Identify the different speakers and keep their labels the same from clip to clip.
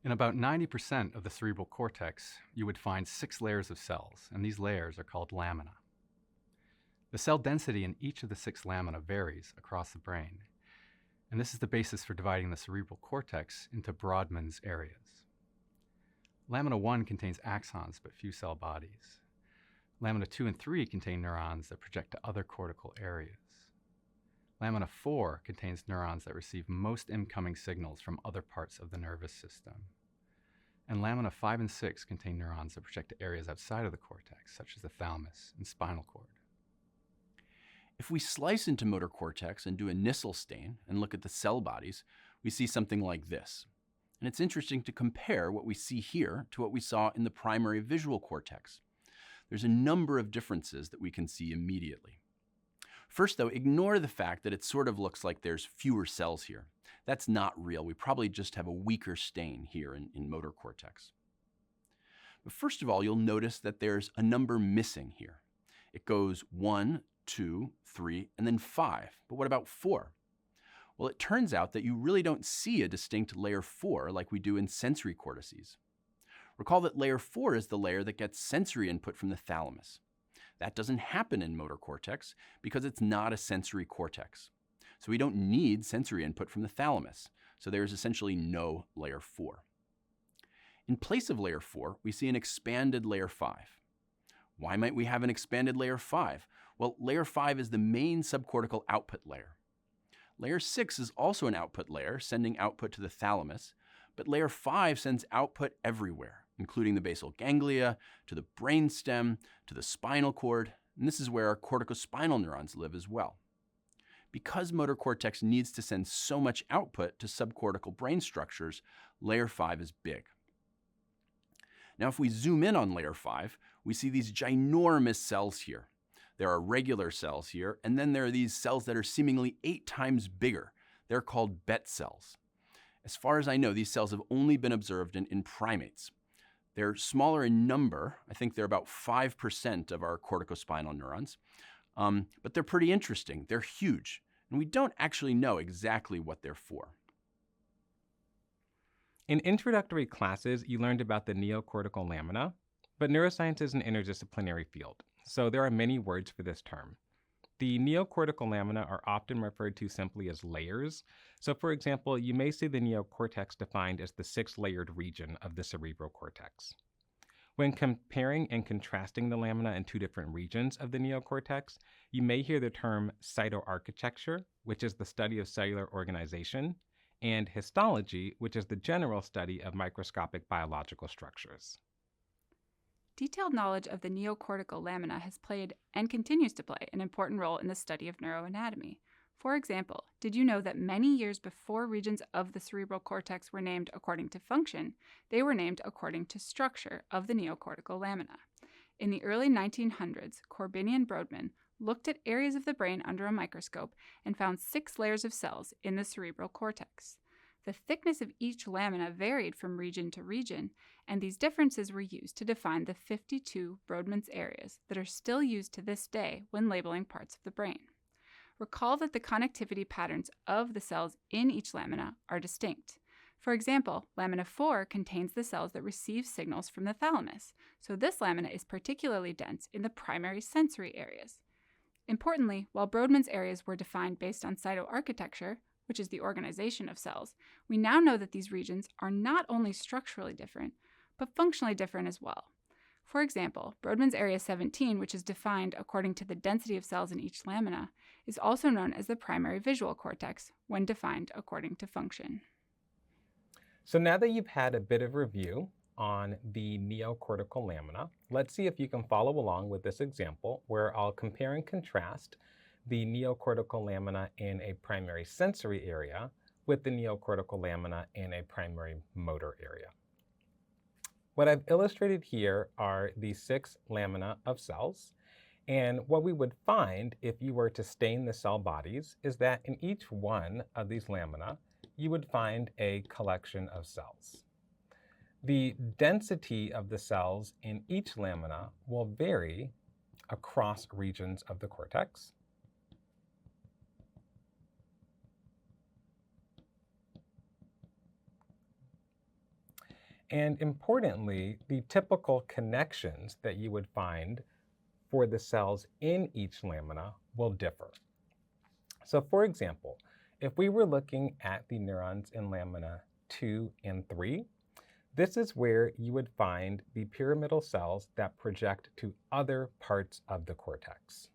Speaker 1: In about 90% of the cerebral cortex, you would find 6 layers of cells, and these layers are called lamina. The cell density in each of the 6 lamina varies across the brain, and this is the basis for dividing the cerebral cortex into Brodmann's areas. Lamina 1 contains axons but few cell bodies. Lamina 2 and 3 contain neurons that project to other cortical areas. Lamina 4 contains neurons that receive most incoming signals from other parts of the nervous system. And lamina 5 and 6 contain neurons that project to areas outside of the cortex, such as the thalamus and spinal cord.
Speaker 2: If we slice into motor cortex and do a Nissl stain and look at the cell bodies, we see something like this. And it's interesting to compare what we see here to what we saw in the primary visual cortex. There's a number of differences that we can see immediately. First, though, ignore the fact that it sort of looks like there's fewer cells here. That's not real. We probably just have a weaker stain here in motor cortex. But first of all, you'll notice that there's a number missing here. It goes 1, 2, 3, and then 5. But what about 4? Well, it turns out that you really don't see a distinct layer 4 like we do in sensory cortices. Recall that layer 4 is the layer that gets sensory input from the thalamus. That doesn't happen in motor cortex because it's not a sensory cortex. So we don't need sensory input from the thalamus. So there's essentially no layer 4. In place of layer 4, we see an expanded layer 5. Why might we have an expanded layer 5? Well, layer 5 is the main subcortical output layer. Layer 6 is also an output layer, sending output to the thalamus, but layer 5 sends output everywhere, including the basal ganglia, to the brainstem, to the spinal cord, and this is where our corticospinal neurons live as well. Because motor cortex needs to send so much output to subcortical brain structures, layer 5 is big. Now, if we zoom in on layer 5, we see these ginormous cells here. There are regular cells here, and then there are these cells that are seemingly 8 times bigger. They're called Bet cells. As far as I know, these cells have only been observed in primates. They're smaller in number. I think they're about 5% of our corticospinal neurons. But they're pretty interesting. They're huge, and we don't actually know exactly what they're for.
Speaker 3: In introductory classes, you learned about the neocortical lamina, but neuroscience is an interdisciplinary field, so there are many words for this term. The neocortical lamina are often referred to simply as layers. So for example, you may see the neocortex defined as the 6-layered region of the cerebral cortex. When comparing and contrasting the lamina in 2 different regions of the neocortex, you may hear the term cytoarchitecture, which is the study of cellular organization, and histology, which is the general study of microscopic biological structures.
Speaker 4: Detailed knowledge of the neocortical lamina has played and continues to play an important role in the study of neuroanatomy. For example, did you know that many years before regions of the cerebral cortex were named according to function, they were named according to structure of the neocortical lamina? In the early 1900s, Corbini and Brodmann looked at areas of the brain under a microscope and found 6 layers of cells in the cerebral cortex. The thickness of each lamina varied from region to region, and these differences were used to define the 52 Brodmann's areas that are still used to this day when labeling parts of the brain. Recall that the connectivity patterns of the cells in each lamina are distinct. For example, lamina 4 contains the cells that receive signals from the thalamus, so this lamina is particularly dense in the primary sensory areas. Importantly, while Brodmann's areas were defined based on cytoarchitecture, which is the organization of cells, we now know that these regions are not only structurally different, but functionally different as well. For example, Brodmann's area 17, which is defined according to the density of cells in each lamina, is also known as the primary visual cortex when defined according to function.
Speaker 3: So now that you've had a bit of review on the neocortical lamina, let's see if you can follow along with this example where I'll compare and contrast the neocortical lamina in a primary sensory area with the neocortical lamina in a primary motor area. What I've illustrated here are the 6 lamina of cells, and what we would find if you were to stain the cell bodies is that in each one of these lamina, you would find a collection of cells. The density of the cells in each lamina will vary across regions of the cortex. And importantly, the typical connections that you would find for the cells in each lamina will differ. So for example, if we were looking at the neurons in lamina 2 and 3, this is where you would find the pyramidal cells that project to other parts of the cortex.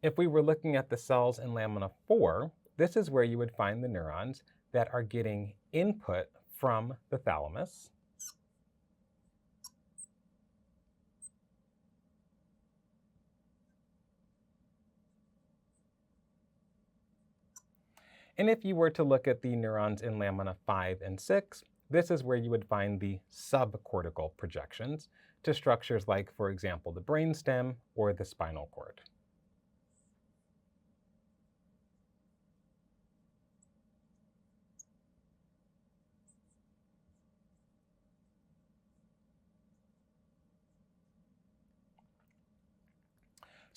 Speaker 3: If we were looking at the cells in lamina 4, this is where you would find the neurons that are getting input from the thalamus. And if you were to look at the neurons in lamina 5 and 6, this is where you would find the subcortical projections to structures like, for example, the brainstem or the spinal cord.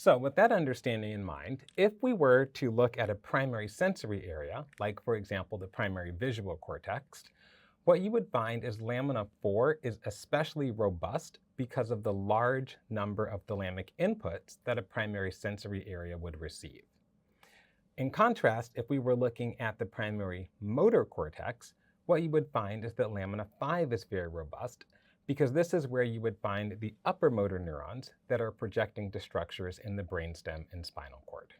Speaker 3: So with that understanding in mind, if we were to look at a primary sensory area, like for example the primary visual cortex, what you would find is lamina 4 is especially robust because of the large number of thalamic inputs that a primary sensory area would receive. In contrast, if we were looking at the primary motor cortex, what you would find is that lamina 5 is very robust because this is where you would find the upper motor neurons that are projecting to structures in the brainstem and spinal cord.